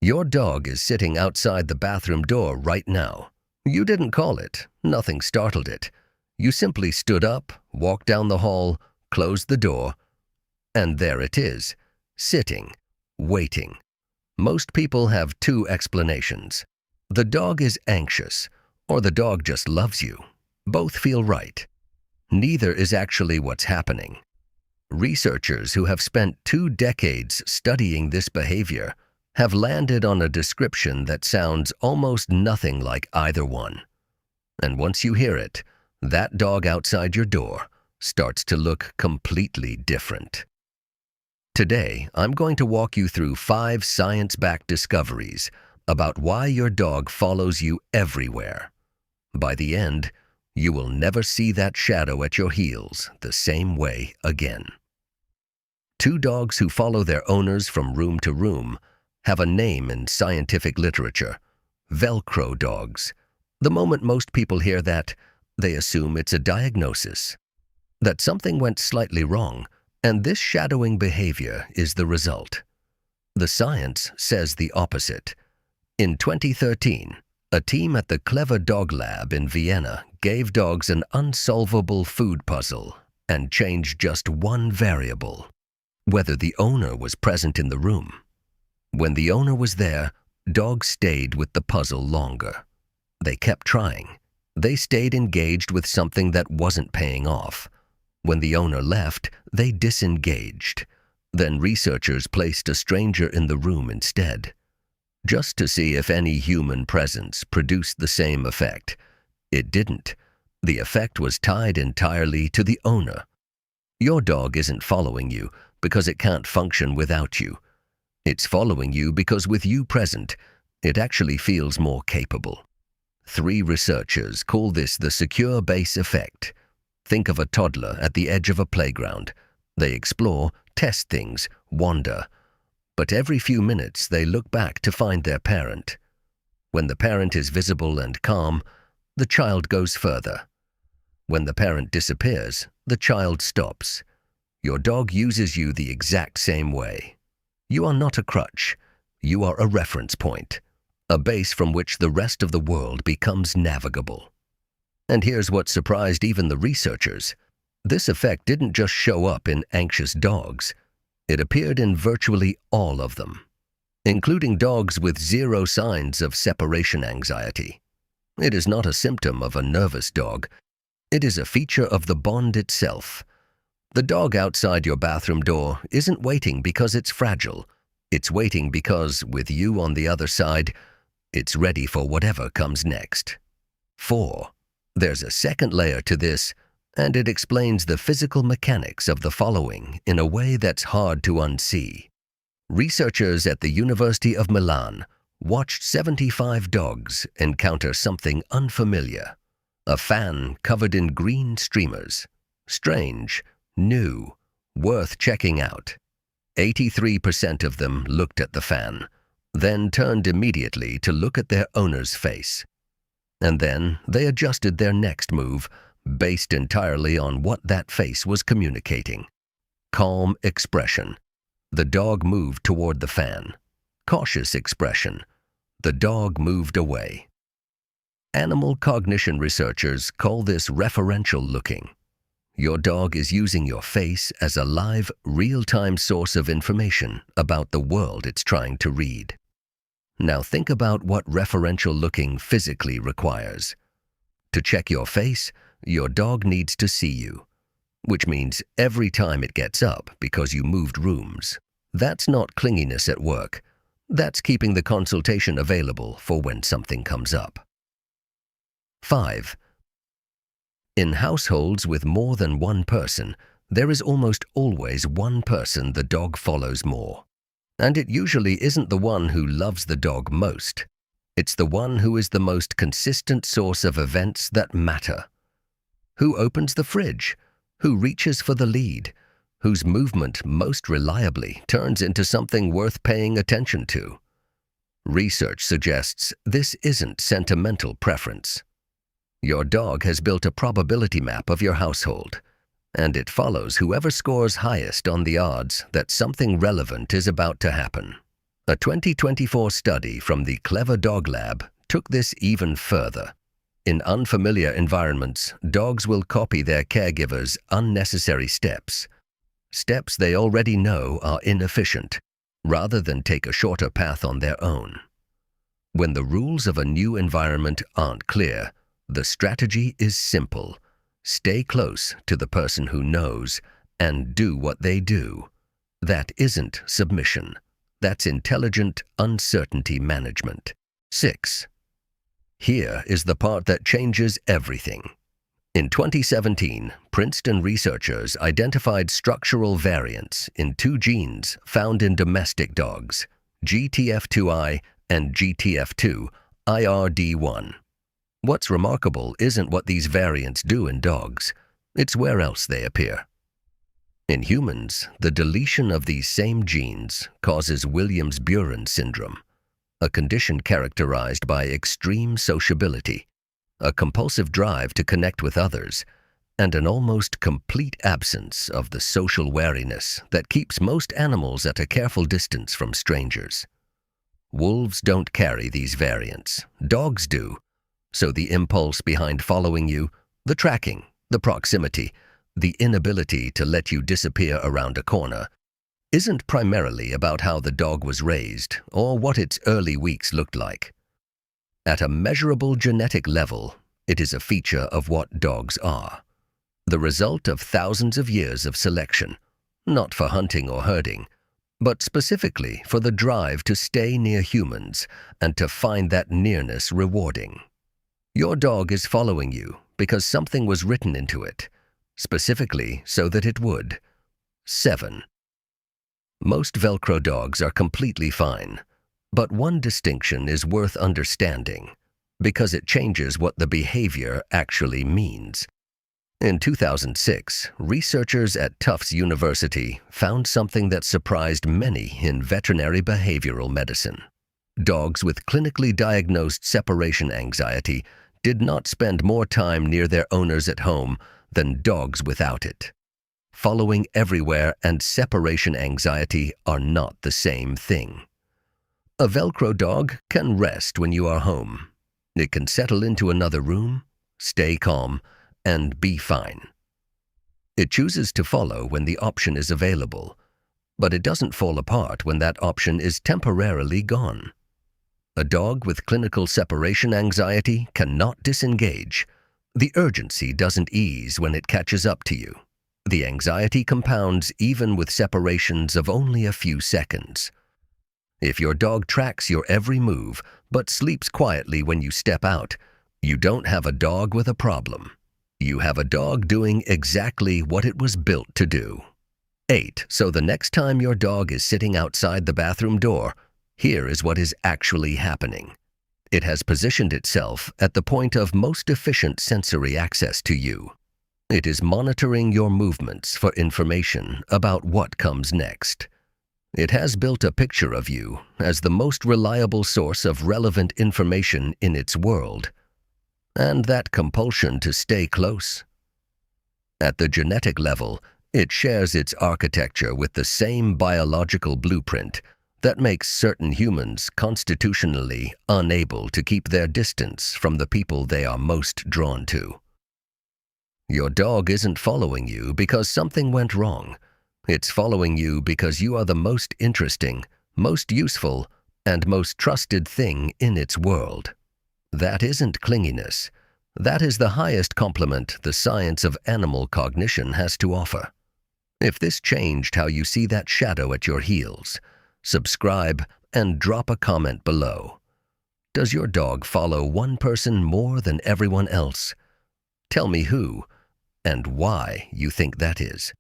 Your dog is sitting outside the bathroom door right now. You didn't call it. Nothing startled it. You simply stood up, walked down the hall, closed the door, and there it is, sitting, waiting. Most people have two explanations. The dog is anxious, or the dog just loves you. Both feel right. Neither is actually what's happening. Researchers who have spent 2 decades studying this behavior have landed on a description that sounds almost nothing like either one. And once you hear it, that dog outside your door starts to look completely different. Today, I'm going to walk you through 5 science-backed discoveries about why your dog follows you everywhere. By the end, you will never see that shadow at your heels the same way again. 2 dogs who follow their owners from room to room have a name in scientific literature: Velcro dogs. The moment most people hear that, they assume it's a diagnosis, that something went slightly wrong, and this shadowing behavior is the result. The science says the opposite. In 2013, a team at the Clever Dog Lab in Vienna gave dogs an unsolvable food puzzle and changed just one variable: whether the owner was present in the room. When the owner was there, dogs stayed with the puzzle longer. They kept trying. They stayed engaged with something that wasn't paying off. When the owner left, they disengaged. Then researchers placed a stranger in the room instead, just to see if any human presence produced the same effect. It didn't. The effect was tied entirely to the owner. Your dog isn't following you because it can't function without you. It's following you because with you present, it actually feels more capable. 3 researchers call this the secure base effect. Think of a toddler at the edge of a playground. They explore, test things, wander. But every few minutes they look back to find their parent. When the parent is visible and calm, the child goes further. When the parent disappears, the child stops. Your dog uses you the exact same way. You are not a crutch. You are a reference point, a base from which the rest of the world becomes navigable. And here's what surprised even the researchers. This effect didn't just show up in anxious dogs. It appeared in virtually all of them, including dogs with 0 signs of separation anxiety. It is not a symptom of a nervous dog. It is a feature of the bond itself. The dog outside your bathroom door isn't waiting because it's fragile. It's waiting because, with you on the other side, it's ready for whatever comes next. 4. There's a second layer to this, and it explains the physical mechanics of the following in a way that's hard to unsee. Researchers at the University of Milan watched 75 dogs encounter something unfamiliar: a fan covered in green streamers. Strange, new, worth checking out. 83% of them looked at the fan, then turned immediately to look at their owner's face. And then they adjusted their next move based entirely on what that face was communicating. Calm expression. The dog moved toward the fan. Cautious expression. The dog moved away. Animal cognition researchers call this referential looking. Your dog is using your face as a live, real-time source of information about the world it's trying to read. Now think about what referential looking physically requires. To check your face, your dog needs to see you, which means every time it gets up because you moved rooms. That's not clinginess at work. That's keeping the consultation available for when something comes up. 5. In households with more than one person, there is almost always one person the dog follows more. And it usually isn't the one who loves the dog most. It's the one who is the most consistent source of events that matter. Who opens the fridge? Who reaches for the lead? Whose movement most reliably turns into something worth paying attention to? Research suggests this isn't sentimental preference. Your dog has built a probability map of your household, and it follows whoever scores highest on the odds that something relevant is about to happen. A 2024 study from the Clever Dog Lab took this even further. In unfamiliar environments, dogs will copy their caregivers' unnecessary steps. Steps they already know are inefficient, rather than take a shorter path on their own. When the rules of a new environment aren't clear, the strategy is simple. Stay close to the person who knows and do what they do. That isn't submission. That's intelligent uncertainty management. 6. Here is the part that changes everything. In 2017, Princeton researchers identified structural variants in 2 genes found in domestic dogs, GTF2I and GTF2 IRD1. What's remarkable isn't what these variants do in dogs, it's where else they appear. In humans, the deletion of these same genes causes Williams-Buren syndrome, a condition characterized by extreme sociability, a compulsive drive to connect with others, and an almost complete absence of the social wariness that keeps most animals at a careful distance from strangers. Wolves don't carry these variants, dogs do. So the impulse behind following you, the tracking, the proximity, the inability to let you disappear around a corner, isn't primarily about how the dog was raised or what its early weeks looked like. At a measurable genetic level, it is a feature of what dogs are, the result of thousands of years of selection, not for hunting or herding, but specifically for the drive to stay near humans and to find that nearness rewarding. Your dog is following you because something was written into it, specifically so that it would. 7. Most Velcro dogs are completely fine, but one distinction is worth understanding because it changes what the behavior actually means. In 2006, researchers at Tufts University found something that surprised many in veterinary behavioral medicine. Dogs with clinically diagnosed separation anxiety did not spend more time near their owners at home than dogs without it. Following everywhere and separation anxiety are not the same thing. A Velcro dog can rest when you are home. It can settle into another room, stay calm, and be fine. It chooses to follow when the option is available, but it doesn't fall apart when that option is temporarily gone. A dog with clinical separation anxiety cannot disengage. The urgency doesn't ease when it catches up to you. The anxiety compounds even with separations of only a few seconds. If your dog tracks your every move but sleeps quietly when you step out, you don't have a dog with a problem. You have a dog doing exactly what it was built to do. 8. So the next time your dog is sitting outside the bathroom door, here is what is actually happening. It has positioned itself at the point of most efficient sensory access to you. It is monitoring your movements for information about what comes next. It has built a picture of you as the most reliable source of relevant information in its world. And that compulsion to stay close. At the genetic level, it shares its architecture with the same biological blueprint that makes certain humans constitutionally unable to keep their distance from the people they are most drawn to. Your dog isn't following you because something went wrong. It's following you because you are the most interesting, most useful, and most trusted thing in its world. That isn't clinginess. That is the highest compliment the science of animal cognition has to offer. If this changed how you see that shadow at your heels, subscribe and drop a comment below. Does your dog follow one person more than everyone else? Tell me who and why you think that is.